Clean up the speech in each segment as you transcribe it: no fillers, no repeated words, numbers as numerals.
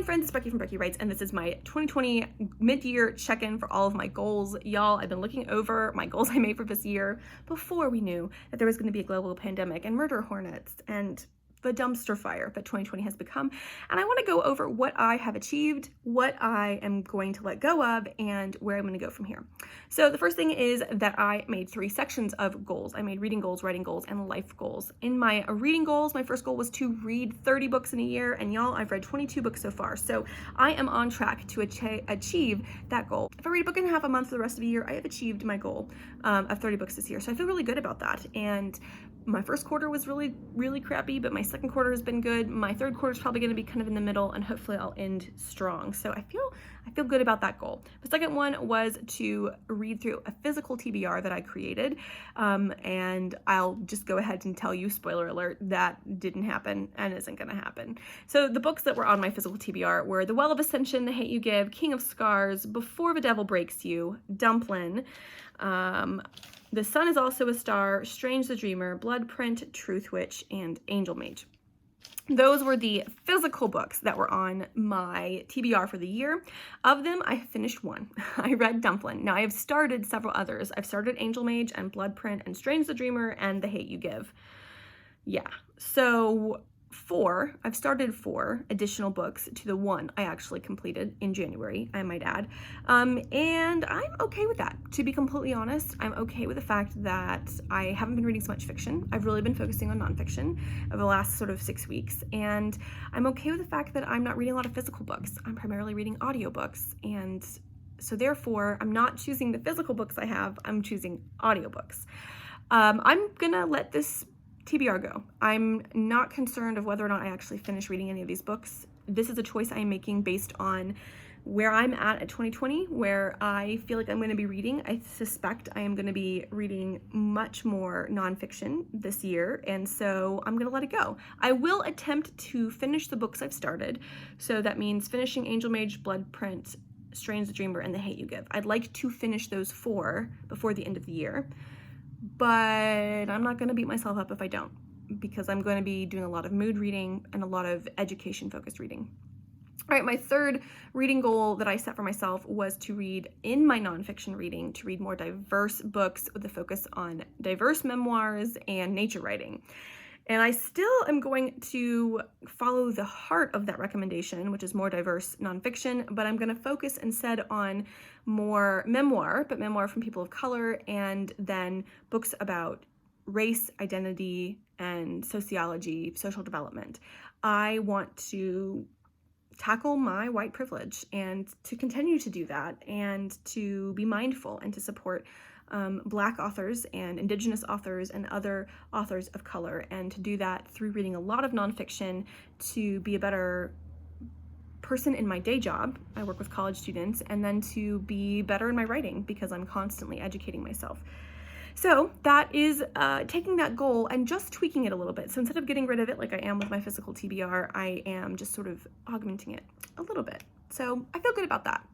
friends, it's Brekke from BrekkeWrites, and this is my 2020 mid-year check-in for all of my goals. Y'all, I've been looking over my goals I made for this year before we knew that there was going to be a global pandemic and murder hornets and the dumpster fire that 2020 has become. And I want to go over what I have achieved, what I am going to let go of, and where I'm going to go from here. So the first thing is that I made 3 sections of goals. I made reading goals, writing goals, and life goals. In my reading goals, my first goal was to read 30 books in a year, and y'all, I've read 22 books so far. So I am on track to achieve that goal. If I read a book and a half a month for the rest of the year, I have achieved my goal of 30 books this year. So I feel really good about that. And my first quarter was really crappy, but my second quarter has been good. My third quarter is probably going to be kind of in the middle, and hopefully I'll end strong. So I feel good about that goal. The second one was to read through a physical TBR that I created, and I'll just go ahead and tell you, spoiler alert, that didn't happen and isn't going to happen. So the books that were on my physical TBR were The Well of Ascension, The Hate You Give, King of Scars, Before the Devil Breaks You, Dumplin', The Sun is Also a Star, Strange the Dreamer, Bloodprint, Truth Witch, and Angel Mage. Those were the physical books that were on my TBR for the year. Of them, I finished one. I read Dumplin'. Now, I have started several others. I've started Angel Mage and Bloodprint and Strange the Dreamer and The Hate You Give. Yeah, so I've started 4 additional books to the 1 I actually completed in January, I might add. And I'm okay with that. To be completely honest, I'm okay with the fact that I haven't been reading so much fiction. I've really been focusing on nonfiction over the last sort of 6 weeks. And I'm okay with the fact that I'm not reading a lot of physical books. I'm primarily reading audiobooks. And so therefore, I'm not choosing the physical books I have, I'm choosing audiobooks. I'm gonna let this TBR go. I'm not concerned of whether or not I actually finish reading any of these books. This is a choice I am making based on where I'm at 2020, where I feel like I'm going to be reading. I suspect I am going to be reading much more nonfiction this year, and so I'm going to let it go. I will attempt to finish the books I've started, so that means finishing Angel Mage, Bloodprint, Strange the Dreamer, and The Hate You Give. I'd like to finish those 4 before the end of the year. But I'm not going to beat myself up if I don't, because I'm going to be doing a lot of mood reading and a lot of education-focused reading. All right, my third reading goal that I set for myself was to read, in my nonfiction reading, to read more diverse books with a focus on diverse memoirs and nature writing. And I still am going to follow the heart of that recommendation, which is more diverse nonfiction, but I'm going to focus instead on more memoir, but memoir from people of color, and then books about race, identity, and sociology, social development. I want to tackle my white privilege and to continue to do that, and to be mindful and to support Black authors and Indigenous authors and other authors of color, and to do that through reading a lot of nonfiction to be a better person in my day job. I work with college students, and then to be better in my writing because I'm constantly educating myself. So that is taking that goal and just tweaking it a little bit. So instead of getting rid of it like I am with my physical TBR, I am just sort of augmenting it a little bit. So I feel good about that.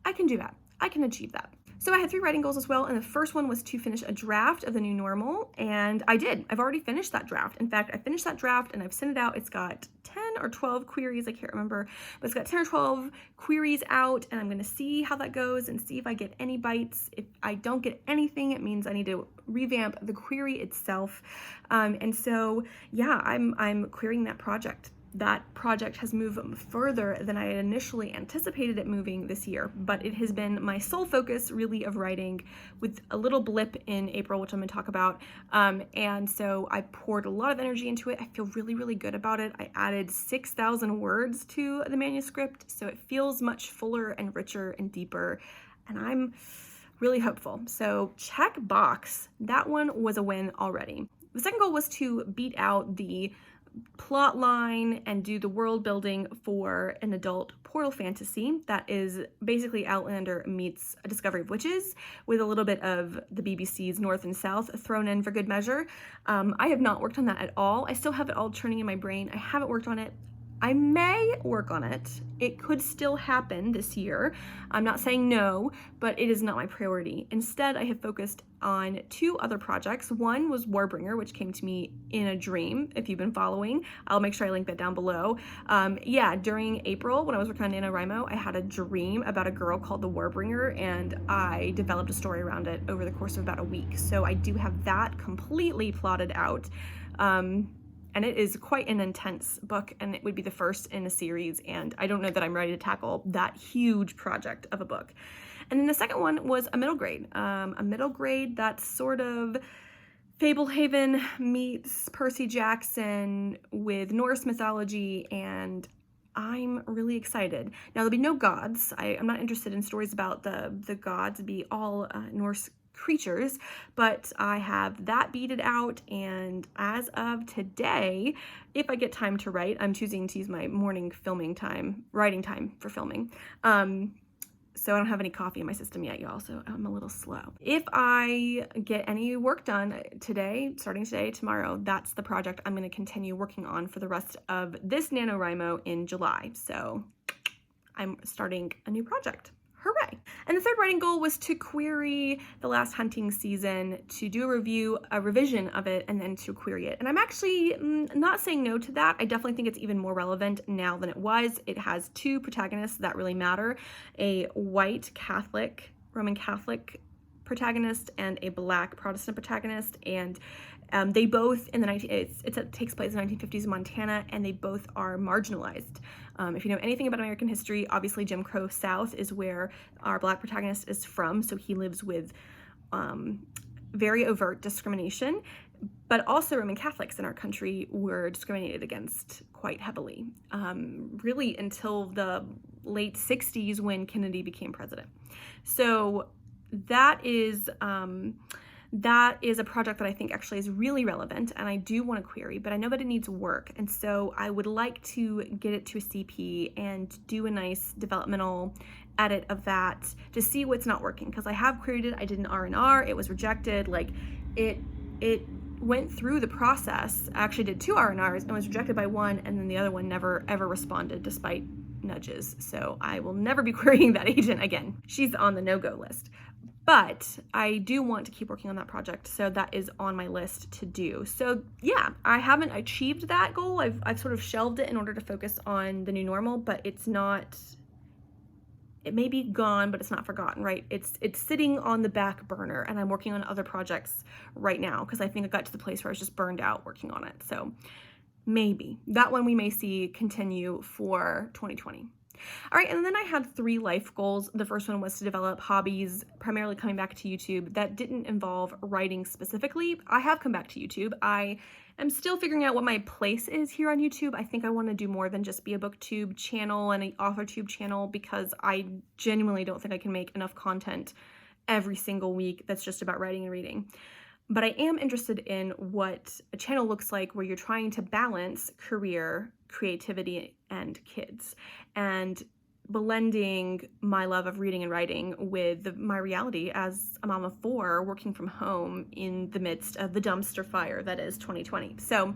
I can do that. I can achieve that. So I had 3 writing goals as well, and the first one was to finish a draft of The New Normal, and I did. I've already finished that draft. In fact, I finished that draft and I've sent it out. It's got 10 or 12 queries, I can't remember, but it's got 10 or 12 queries out, and I'm gonna see how that goes and see if I get any bites. If I don't get anything, it means I need to revamp the query itself. And so, yeah, I'm querying that project. That project has moved further than I had initially anticipated it moving this year, but it has been my sole focus really of writing, with a little blip in April, which I'm going to talk about. And so I poured a lot of energy into it. I feel really good about it. I added 6,000 words to the manuscript, so it feels much fuller and richer and deeper, and I'm really hopeful. So check box. That one was a win already. The second goal was to beat out the plot line and do the world building for an adult portal fantasy that is basically Outlander meets A Discovery of Witches, with a little bit of the BBC's North and South thrown in for good measure. I have not worked on that at all. I still have it all churning in my brain. I haven't worked on it. I may work on it. It could still happen this year. I'm not saying no, but it is not my priority. Instead, I have focused on 2 other projects. One was Warbringer, which came to me in a dream, if you've been following. I'll make sure I link that down below. During April, when I was working on NaNoWriMo, I had a dream about a girl called the Warbringer, and I developed a story around it over the course of about a week. So I do have that completely plotted out. And it is quite an intense book, and it would be the first in a series, and I don't know that I'm ready to tackle that huge project of a book. And then the second one was a middle grade. A middle grade that's sort of Fablehaven meets Percy Jackson with Norse mythology, and I'm really excited. Now, there'll be no gods. I'm not interested in stories about the gods. It'd be all Norse creatures, but I have that beaded out, and as of today, if I get time to write, I'm choosing to use my morning writing time for filming. So I don't have any coffee in my system yet, y'all, so I'm a little slow. If I get any work done today, starting today, tomorrow, that's the project I'm going to continue working on for the rest of this NaNoWriMo in July. So I'm starting a new project. Hooray! And the third writing goal was to query the last hunting season, to do a revision of it, and then to query it. And I'm actually not saying no to that. I definitely think it's even more relevant now than it was. It has 2 protagonists that really matter, a white Catholic, Roman Catholic protagonist and a Black Protestant protagonist, and they both it takes place in the 1950s in Montana, and they both are marginalized. If you know anything about American history, obviously Jim Crow South is where our Black protagonist is from, so he lives with very overt discrimination, but also Roman Catholics in our country were discriminated against quite heavily, really until the late 60s when Kennedy became president. So that is a project that I think actually is really relevant, and I do want to query, but I know that it needs work, and so I would like to get it to a CP and do a nice developmental edit of that to see what's not working, because I have queried it. I did an R&R, it was rejected. Like it went through the process. I actually did 2 R&Rs and was rejected by one, and then the other one never ever responded despite nudges. So I will never be querying that agent again. She's on the no-go list. But I do want to keep working on that project, so that is on my list to do. So yeah, I haven't achieved that goal. I've sort of shelved it in order to focus on the new normal, but it's not, it may be gone, but it's not forgotten, right? It's sitting on the back burner, and I'm working on other projects right now because I think I got to the place where I was just burned out working on it. So maybe that one we may see continue for 2020. All right, and then I had 3 life goals. The first one was to develop hobbies, primarily coming back to YouTube, that didn't involve writing specifically. I have come back to YouTube. I am still figuring out what my place is here on YouTube. I think I want to do more than just be a booktube channel and an authortube channel, because I genuinely don't think I can make enough content every single week that's just about writing and reading. But I am interested in what a channel looks like where you're trying to balance career, creativity, and kids, and blending my love of reading and writing with my reality as a mom of 4 working from home in the midst of the dumpster fire that is 2020. So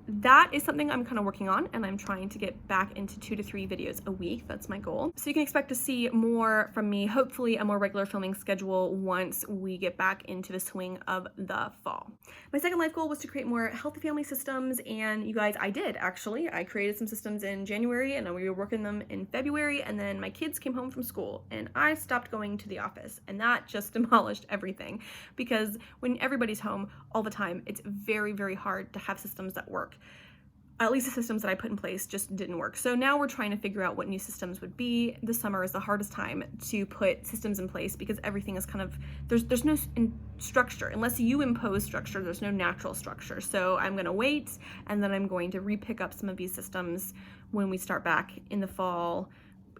that is something I'm kind of working on, and I'm trying to get back into 2 to 3 videos a week. That's my goal. So you can expect to see more from me, hopefully a more regular filming schedule once we get back into the swing of the fall. My second life goal was to create more healthy family systems, and you guys, I did actually. I created some systems in January, and we were working them in February, and then my kids came home from school, and I stopped going to the office, and that just demolished everything, because when everybody's home all the time, it's very, very hard to have systems that work. At least the systems that I put in place just didn't work. So now we're trying to figure out what new systems would be. This summer is the hardest time to put systems in place because everything is kind of, there's no structure. Unless you impose structure, there's no natural structure. So I'm gonna wait, and then I'm going to re-pick up some of these systems when we start back in the fall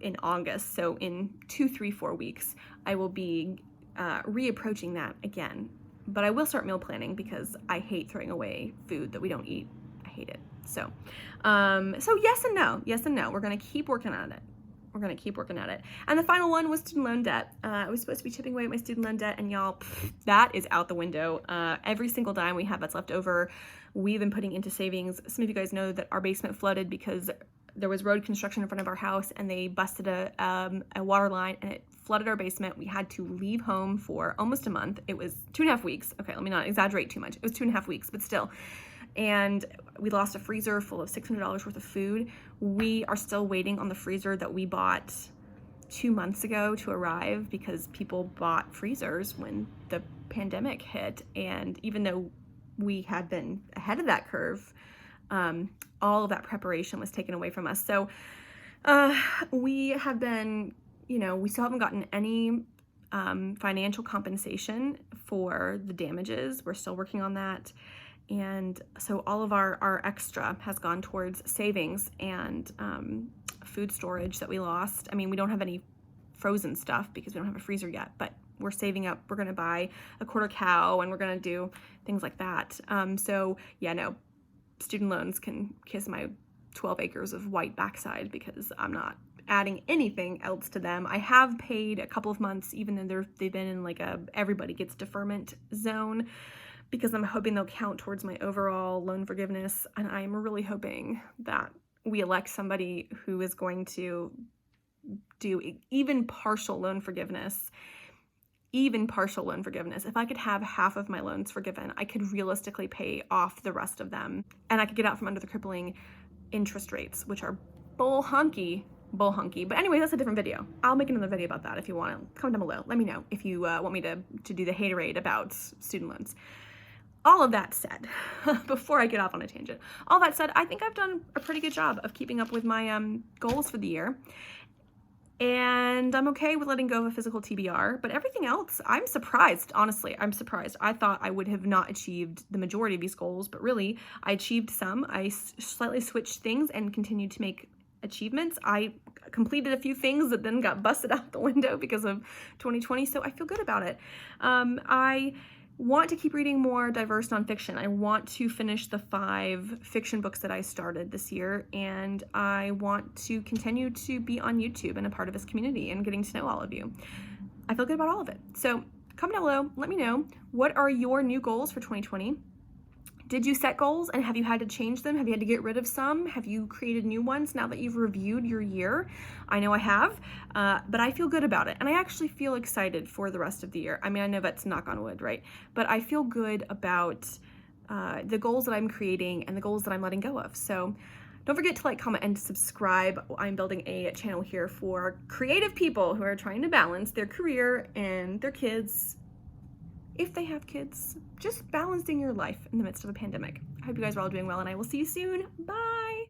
in August. So in 2, 3, 4 weeks, I will be reapproaching that again. But I will start meal planning because I hate throwing away food that we don't eat. I hate it. So yes and no. We're going to keep working on it. And the final one was student loan debt. I was supposed to be chipping away at my student loan debt, and y'all, that is out the window. Every single dime we have that's left over, we've been putting into savings. Some of you guys know that our basement flooded because there was road construction in front of our house, and they busted a water line, and it flooded our basement. We had to leave home for almost a month. It was 2.5 weeks. Okay, let me not exaggerate too much. It was 2.5 weeks, but still. And we lost a freezer full of $600 worth of food. We are still waiting on the freezer that we bought 2 months ago to arrive, because people bought freezers when the pandemic hit. And even though we had been ahead of that curve, all of that preparation was taken away from us. So we have been, we still haven't gotten any financial compensation for the damages. We're still working on that. And so all of our extra has gone towards savings and food storage that we lost. I mean, we don't have any frozen stuff because we don't have a freezer yet, but we're saving up. We're going to buy a quarter cow, and we're going to do things like that. So yeah, no, student loans can kiss my 12 acres of white backside, because I'm not adding anything else to them. I have paid a couple of months, even though they've been in like a everybody gets deferment zone, because I'm hoping they'll count towards my overall loan forgiveness. And I'm really hoping that we elect somebody who is going to do even partial loan forgiveness. If I could have half of my loans forgiven, I could realistically pay off the rest of them, and I could get out from under the crippling interest rates, which are bull honky. But anyway, that's a different video. I'll make another video about that if you want to. Comment down below. Let me know if you want me to do the haterade about student loans. All of that said, before I get off on a tangent, all that said, I think I've done a pretty good job of keeping up with my goals for the year. And I'm okay with letting go of a physical TBR, but everything else, I'm surprised. Honestly, I'm surprised. I thought I would have not achieved the majority of these goals, but really, I achieved some. I slightly switched things and continued to make achievements. I completed a few things that then got busted out the window because of 2020, so I feel good about it. I want to keep reading more diverse nonfiction. I want to finish the 5 fiction books that I started this year, and I want to continue to be on YouTube and a part of this community and getting to know all of you. I feel good about all of it. So comment down below, let me know, what are your new goals for 2020? Did you set goals, and have you had to change them? Have you had to get rid of some? Have you created new ones now that you've reviewed your year? I know I have, but I feel good about it. And I actually feel excited for the rest of the year. I mean, I know that's knock on wood, right? But I feel good about the goals that I'm creating and the goals that I'm letting go of. So don't forget to like, comment, and subscribe. I'm building a channel here for creative people who are trying to balance their career and their kids, if they have kids, just balancing your life in the midst of a pandemic. I hope you guys are all doing well, and I will see you soon. Bye.